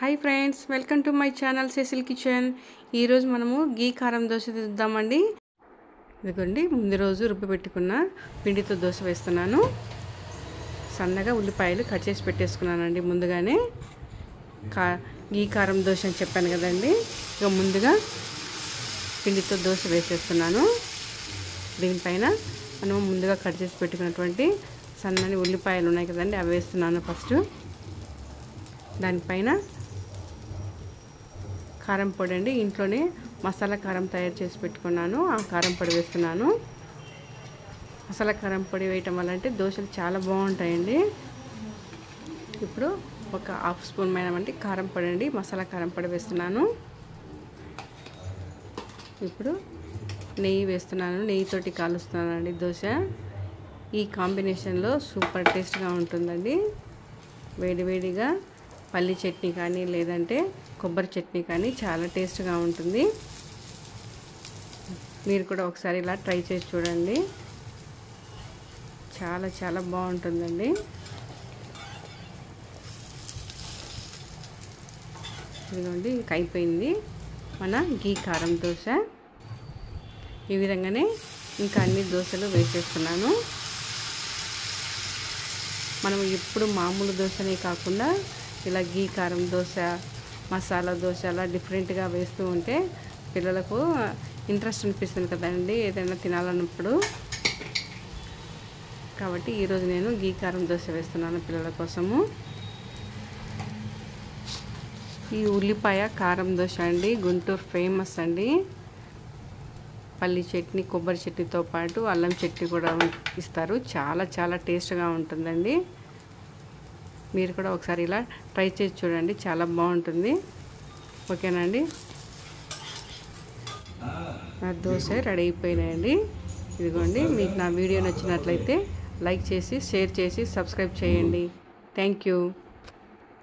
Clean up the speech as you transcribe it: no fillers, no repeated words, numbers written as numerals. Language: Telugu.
Hi friends, welcome to my channel Cecil kitchen. ఈరోజు మనము గీ కారం దోశ తీద్దామండి. ఇదిగోండి, ముందు రోజు రుబ్బి పెట్టుకున్న పిండితో దోశ వేస్తున్నాను. సన్నగా ఉల్లిపాయలు కట్ చేసి పెట్టేసుకున్నానండి ముందుగానే. గీ కారం దోశ అని చెప్పాను కదండి. ఇక ముందుగా పిండితో దోశ వేసేస్తున్నాను. దీనిపైన మనం ముందుగా కట్ చేసి పెట్టుకున్నటువంటి సన్నని ఉల్లిపాయలు ఉన్నాయి కదండి, అవి వేస్తున్నాను ఫస్ట్. దానిపైన కారం పొడి అండి, ఇంట్లోనే మసాలా కారం తయారు చేసి పెట్టుకున్నాను. ఆ కారం పొడి వేస్తున్నాను. మసాలా కారం పొడి వేయటం వల్ల అంటే దోశలు చాలా బాగుంటాయండి. ఇప్పుడు ఒక హాఫ్ స్పూన్ వంటి కారం పొడి అండి, మసాలా కారం పొడి వేస్తున్నాను. ఇప్పుడు నెయ్యి వేస్తున్నాను. నెయ్యితోటి కాలుస్తున్నాను అండి దోశ. ఈ కాంబినేషన్లో సూపర్ టేస్ట్గా ఉంటుందండి. వేడివేడిగా పల్లి చట్నీ కానీ లేదంటే కొబ్బరి చట్నీ కానీ చాలా టేస్ట్గా ఉంటుంది. మీరు కూడా ఒకసారి ఇలా ట్రై చేసి చూడండి. చాలా చాలా బాగుంటుందండి. ఇదిగోండి, ఇంక అయిపోయింది మన గీ కారం దోశ. ఈ విధంగానే ఇంకా అన్ని దోశలు వేసేస్తున్నాను. మనం ఇప్పుడు మామూలు దోశనే కాకుండా ఇలా గీ కారం దోశ, మసాలా దోశ అలా డిఫరెంట్గా వేస్తూ ఉంటే పిల్లలకు ఇంట్రెస్ట్ అనిపిస్తుంది కదండి ఏదైనా తినాలన్నప్పుడు. కాబట్టి ఈరోజు నేను గీ కారం దోశ వేస్తున్నాను పిల్లల కోసము. ఈ ఉల్లిపాయ కారం దోశ అండి గుంటూరు ఫేమస్ అండి. పల్లి చట్నీ, కొబ్బరి చట్నీతో పాటు అల్లం చట్నీ కూడా ఇస్తారు. చాలా చాలా టేస్ట్గా ఉంటుందండి. మీరు కూడా ఒకసారి ఇలా ట్రై చేసి చూడండి, చాలా బాగుంటుంది. ఓకేనండి, నా దోశ రెడీ అయిపోయినాయండి. ఇదిగోండి, మీకు నా వీడియో నచ్చినట్లయితే లైక్ చేసి, షేర్ చేసి, సబ్స్క్రైబ్ చేయండి. Thank you.